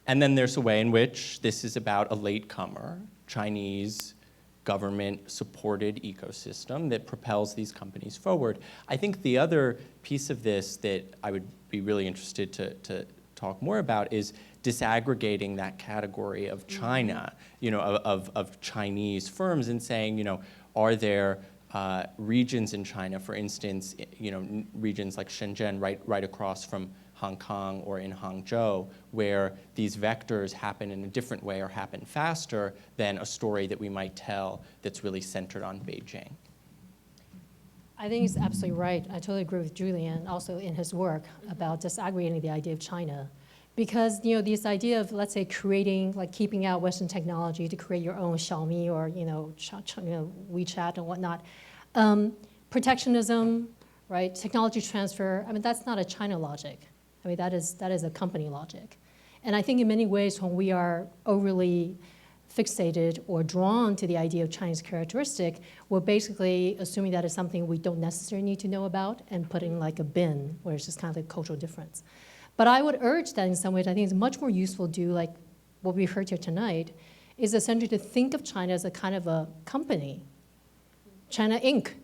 And then there's a way in which this is about a latecomer, Chinese government-supported ecosystem that propels these companies forward. I think the other piece of this that I would be really interested to talk more about is disaggregating that category of China, of Chinese firms, and saying, are there regions in China, for instance, regions like Shenzhen, right across from Hong Kong or in Hangzhou, where these vectors happen in a different way or happen faster than a story that we might tell that's really centered on Beijing. I think it's absolutely right. I totally agree with Julian, also in his work about disaggregating the idea of China. Because this idea of, let's say, creating, like keeping out Western technology to create your own Xiaomi or WeChat and whatnot, protectionism, right? Technology transfer. That's not a China logic. That is a company logic. And I think in many ways, when we are overly fixated or drawn to the idea of Chinese characteristic, we're basically assuming that is something we don't necessarily need to know about and putting like a bin where it's just kind of like a cultural difference. But I would urge that in some ways, I think it's much more useful to do like what we've heard here tonight, is essentially to think of China as a kind of a company, China Inc.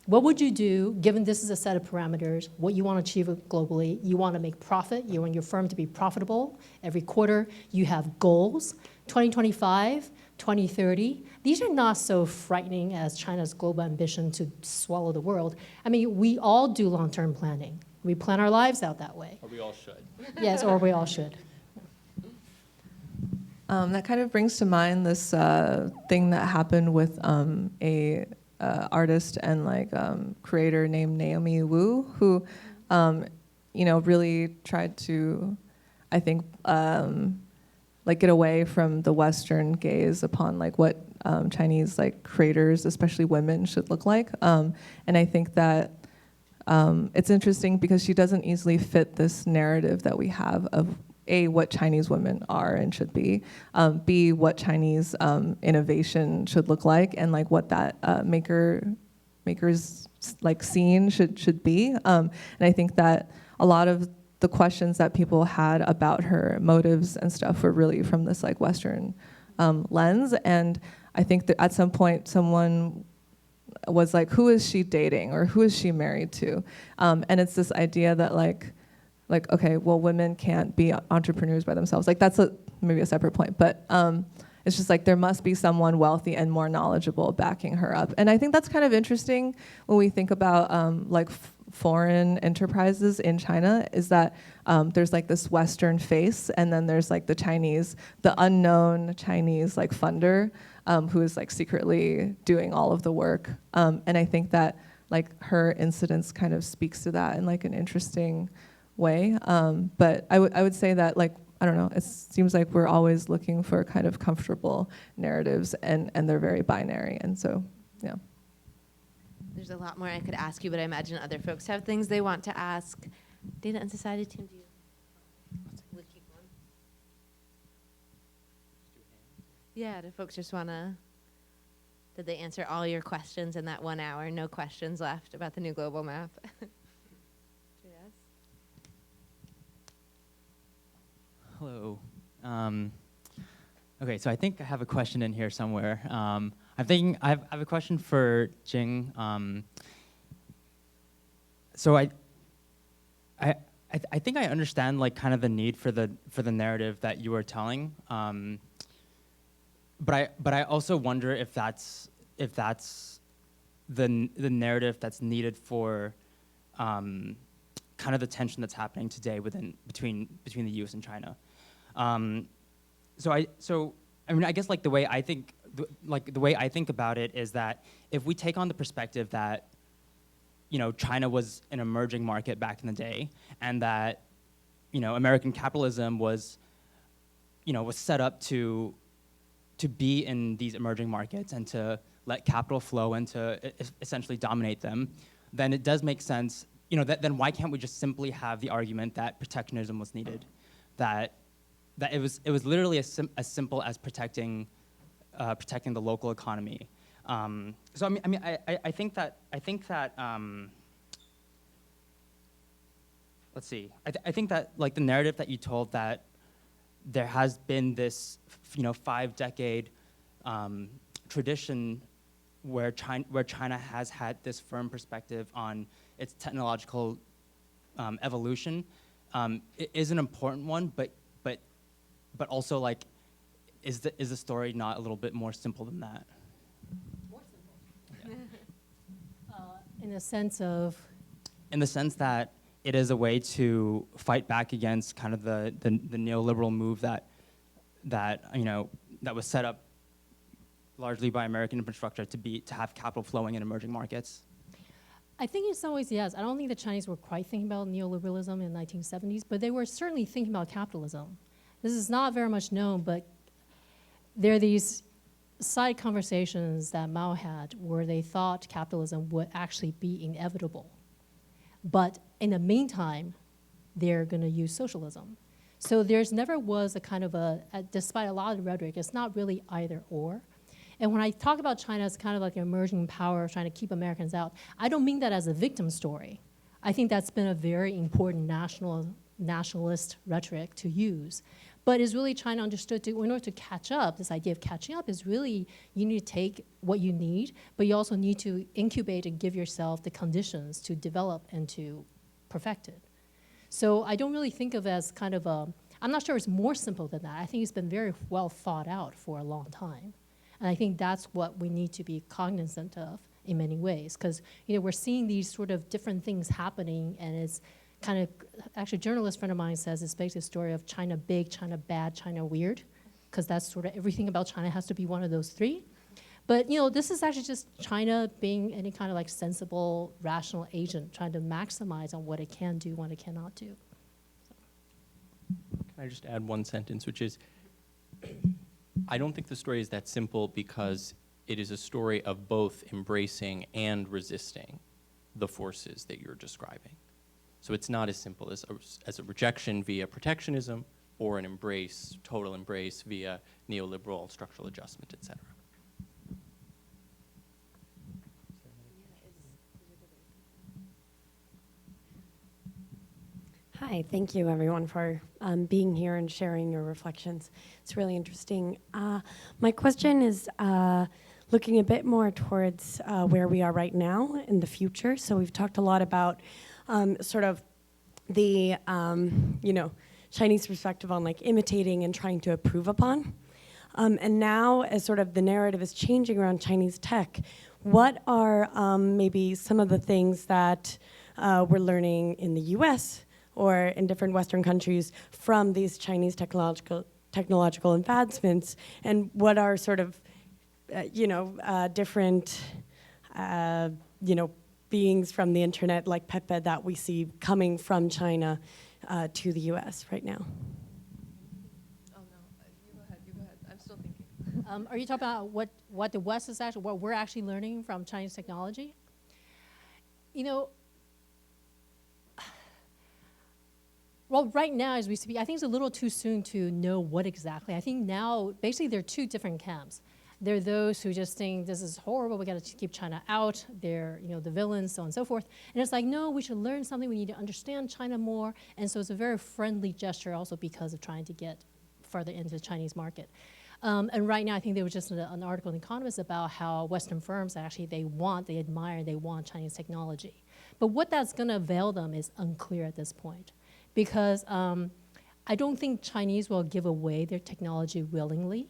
What would you do, given this is a set of parameters, what you want to achieve globally? You want to make profit. You want your firm to be profitable every quarter. You have goals, 2025, 2030. These are not so frightening as China's global ambition to swallow the world. I mean, we all do long-term planning. We plan our lives out that way. Or we all should. Yes, or we all should. That kind of brings to mind this thing that happened with a artist and creator named Naomi Wu, who really tried to, I think, get away from the Western gaze upon what Chinese creators, especially women, should look like. And I think that it's interesting because she doesn't easily fit this narrative that we have of A, what Chinese women are and should be, B, what Chinese innovation should look like, and what that maker's scene should be. And I think that a lot of the questions that people had about her motives and stuff were really from this Western lens. And I think that at some point someone was like, who is she dating or who is she married to? And it's this idea that okay, well, women can't be entrepreneurs by themselves. That's maybe a separate point, but it's just there must be someone wealthy and more knowledgeable backing her up. And I think that's kind of interesting when we think about foreign enterprises in China, is that there's this Western face, and then there's the Chinese, the unknown Chinese funder who is secretly doing all of the work. And I think that her incidents kind of speaks to that in an interesting way. But I would say that I don't know, it seems like we're always looking for kind of comfortable narratives, and they're very binary. And so, yeah. There's a lot more I could ask you, but I imagine other folks have things they want to ask. Data and Society team, do you? We'll keep going. Yeah, do folks just want to, did they answer all your questions in that 1 hour? No questions left about the new global map? Yes. Hello. Okay, so I think I have a question in here somewhere. I'm thinking I have a question for Jing. So I think I understand kind of the need for the narrative that you are telling. But I also wonder if that's the narrative that's needed for kind of the tension that's happening today between the U.S. and China. So I guess the way I think about it is that if we take on the perspective that China was an emerging market back in the day, and that American capitalism was set up to be in these emerging markets and to let capital flow and to essentially dominate them, then it does make sense. Then why can't we just simply have the argument that protectionism was needed, that it was literally as simple as protecting the local economy. So I think that let's see. I think that the narrative that you told, that there has been this 5-decade tradition where China has had this firm perspective on its technological evolution, it is an important one, but also is the story not a little bit more simple than that? More simple. Yeah. In the sense of? In the sense that it is a way to fight back against kind of the neoliberal move that was set up largely by American infrastructure to have capital flowing in emerging markets. I think in some ways, yes. I don't think the Chinese were quite thinking about neoliberalism in the 1970s, but they were certainly thinking about capitalism. This is not very much known, but there are these side conversations that Mao had where they thought capitalism would actually be inevitable. But in the meantime, they're going to use socialism. So there's never was a kind of despite a lot of the rhetoric, it's not really either or. And when I talk about China as kind of like an emerging power trying to keep Americans out, I don't mean that as a victim story. I think that's been a very important nationalist rhetoric to use. But it's really China understood in order to catch up, this idea of catching up is really you need to take what you need, but you also need to incubate and give yourself the conditions to develop and to perfect it. So I don't really think of it as kind of I'm not sure it's more simple than that. I think it's been very well thought out for a long time. And I think that's what we need to be cognizant of in many ways, because we're seeing these sort of different things happening, and it's kind of, actually a journalist friend of mine says it's basically a story of China big, China bad, China weird, because that's sort of everything about China has to be one of those three. But this is actually just China being any kind of like sensible, rational agent, trying to maximize on what it can do, what it cannot do. Can I just add one sentence, which is, I don't think the story is that simple because it is a story of both embracing and resisting the forces that you're describing. So it's not as simple as a rejection via protectionism or an embrace, total embrace via neoliberal structural adjustment, et cetera. Hi, thank you everyone for being here and sharing your reflections. It's really interesting. My question is looking a bit more towards where we are right now in the future. So we've talked a lot about sort of the Chinese perspective on like imitating and trying to improve upon. And now as sort of the narrative is changing around Chinese tech, what are maybe some of the things that we're learning in the US or in different Western countries from these Chinese technological advancements, and what are sort of, different, beings from the internet like Pepe that we see coming from China to the US right now? Oh no, you go ahead, I'm still thinking. Are you talking about what the West is actually, what we're actually learning from Chinese technology? Well, right now, as we speak, I think it's a little too soon to know what exactly. I think now, basically, there are two different camps. There are those who just think this is horrible, we got to keep China out, they're the villains, so on and so forth. And it's like, no, we should learn something, we need to understand China more. And so it's a very friendly gesture also because of trying to get further into the Chinese market. And right now, I think there was just an article in The Economist about how Western firms actually, they admire, they want Chinese technology. But what that's gonna avail them is unclear at this point. Because I don't think Chinese will give away their technology willingly.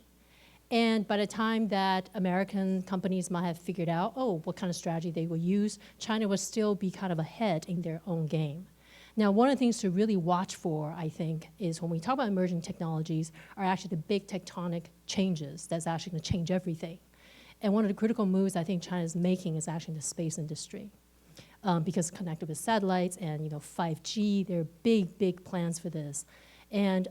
And by the time that American companies might have figured out, what kind of strategy they will use, China will still be kind of ahead in their own game. Now, one of the things to really watch for, I think, is when we talk about emerging technologies, are actually the big tectonic changes that's actually going to change everything. And one of the critical moves I think China is making is actually in the space industry. Because connected with satellites and 5G, there are big plans for this. And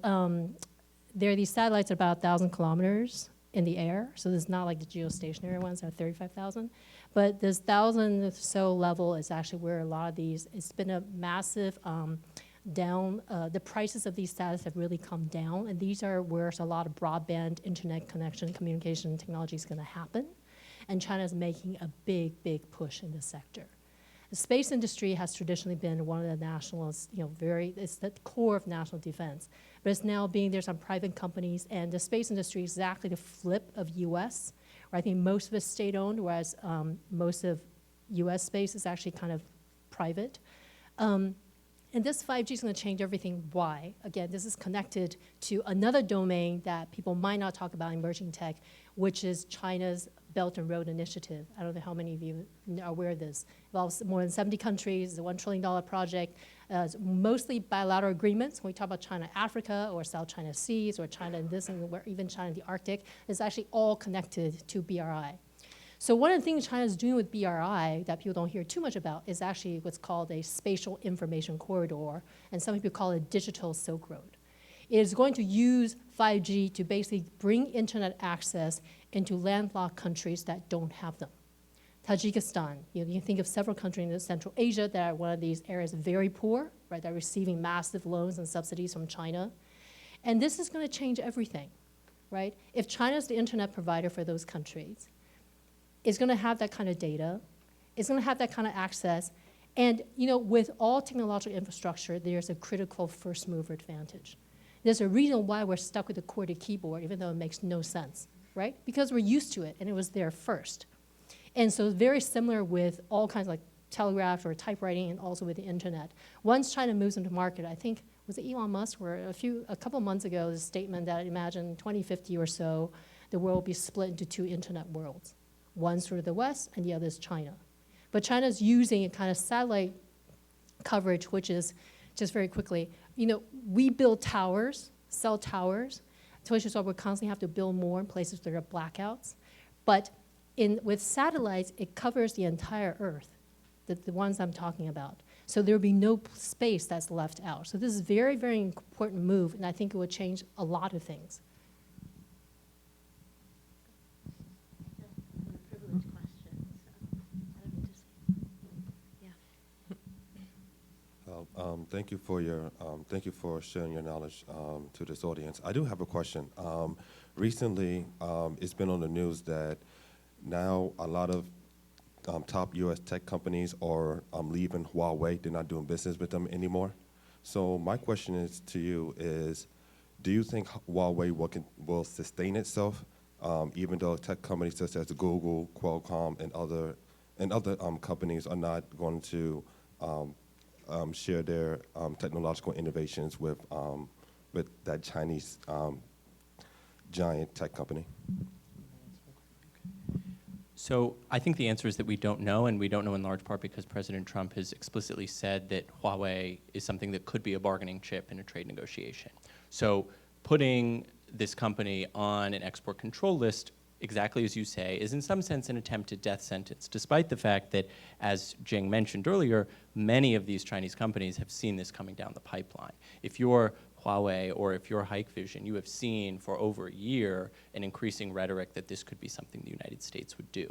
there are these satellites about 1,000 kilometers in the air, so this is not like the geostationary ones that are 35,000. But this 1,000 or so level is actually where a lot of these, it's been a massive the prices of these satellites have really come down, and these are where a lot of broadband internet connection, communication technology is gonna happen. And China is making a big push in this sector. The space industry has traditionally been one of the nationals, it's the core of national defense. But it's now there's some private companies, and the space industry is exactly the flip of US, where I think most of it's state-owned, whereas most of US space is actually kind of private. And this 5G is going to change everything. Why? Again, this is connected to another domain that people might not talk about in emerging tech, which is China's Belt and Road Initiative. I don't know how many of you are aware of this. It involves more than 70 countries. It's a $1 trillion project. It's mostly bilateral agreements. When we talk about China-Africa or South China Seas or China and this, and even China and the Arctic, it's actually all connected to BRI. So one of the things China is doing with BRI that people don't hear too much about is actually what's called a spatial information corridor, and some people call it digital Silk Road. It is going to use 5G to basically bring internet access into landlocked countries that don't have them. Tajikistan, you can think of several countries in Central Asia that are one of these areas very poor, right? They're receiving massive loans and subsidies from China. And this is going to change everything, right? If China is the internet provider for those countries, it's going to have that kind of data, it's going to have that kind of access, and with all technological infrastructure, there's a critical first mover advantage. there's a reason why we're stuck with the QWERTY keyboard, even though it makes no sense, right? Because we're used to it, and it was there first. And so very similar with all kinds of like telegraph or typewriting, and also with the internet. Once China moves into market, I think, was it Elon Musk, where a couple of months ago, there's a statement that imagine 2050 or so, the world will be split into two internet worlds. One's sort of the West, and the other is China. But China's using a kind of satellite coverage, which is, just very quickly, we build towers, cell towers, which is why we constantly have to build more in places where there are blackouts. But with satellites, it covers the entire Earth, the ones I'm talking about. So there will be no space that's left out. So this is a very, very important move, and I think it will change a lot of things. Thank you for sharing your knowledge to this audience. I do have a question. Recently, it's been on the news that now a lot of top U.S. tech companies are leaving Huawei. They're not doing business with them anymore. So my question is to you is, do you think Huawei will sustain itself, even though tech companies such as Google, Qualcomm, and other companies are not going to share their technological innovations with that Chinese giant tech company? So I think the answer is that we don't know, and we don't know in large part because President Trump has explicitly said that Huawei is something that could be a bargaining chip in a trade negotiation. So putting this company on an export control list, exactly as you say, is in some sense an attempted death sentence, despite the fact that, as Jing mentioned earlier, many of these Chinese companies have seen this coming down the pipeline. If you're Huawei or if you're Hikvision, you have seen for over a year an increasing rhetoric that this could be something the United States would do.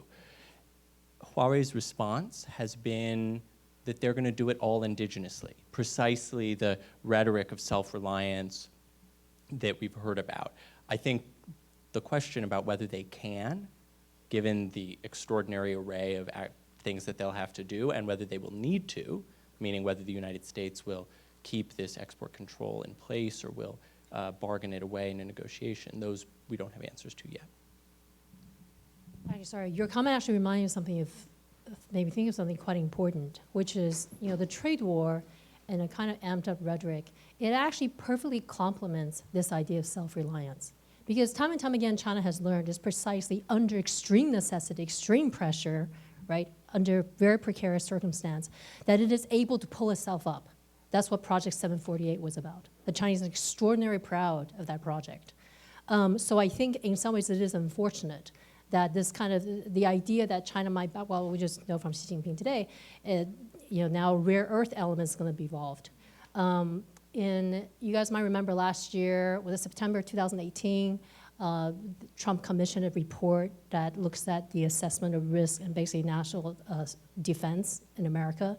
Huawei's response has been that they're going to do it all indigenously, precisely the rhetoric of self-reliance that we've heard about. I think the question about whether they can, given the extraordinary array of things that they'll have to do, and whether they will need to, meaning whether the United States will keep this export control in place or will bargain it away in a negotiation, those we don't have answers to yet. Actually, sorry, your comment actually reminded me of something made me think of something quite important, which is, the trade war and a kind of amped up rhetoric, it actually perfectly complements this idea of self-reliance. Because time and time again, China has learned is precisely under extreme necessity, extreme pressure, right, under very precarious circumstance, that it is able to pull itself up. That's what Project 748 was about. The Chinese are extraordinarily proud of that project. So I think in some ways it is unfortunate that this kind of, the idea that China might, well, we just know from Xi Jinping today, now rare earth elements going to be evolved. You guys might remember last year, was it September 2018, Trump commissioned a report that looks at the assessment of risk and basically national defense in America.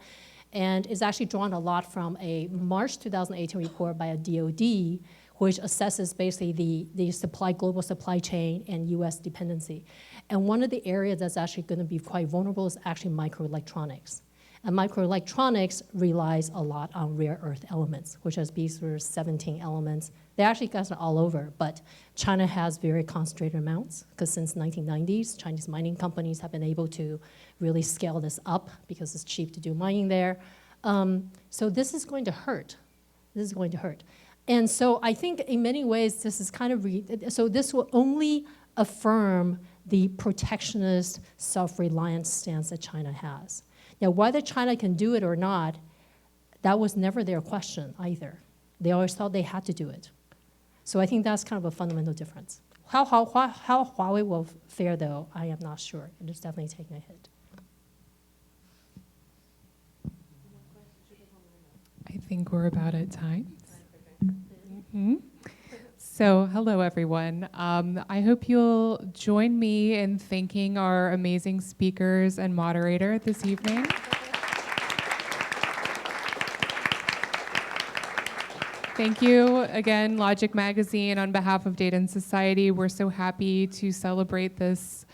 And it's actually drawn a lot from a March 2018 report by a DOD, which assesses basically the global supply chain and US dependency. And one of the areas that's actually going to be quite vulnerable is actually microelectronics. And microelectronics relies a lot on rare earth elements, which has these sort of 17 elements. They actually got it all over, but China has very concentrated amounts, because since 1990s, Chinese mining companies have been able to really scale this up because it's cheap to do mining there. So this is going to hurt. This is going to hurt. And so I think in many ways, this is kind of, so this will only affirm the protectionist, self-reliant stance that China has. Now, whether China can do it or not, that was never their question either. They always thought they had to do it. So I think that's kind of a fundamental difference. How Huawei will fare, though, I am not sure. It is definitely taking a hit. I think we're about at time. Mm-hmm. So, hello everyone. I hope you'll join me in thanking our amazing speakers and moderator this evening. Thank you again, Logic Magazine. On behalf of Data and Society, we're so happy to celebrate this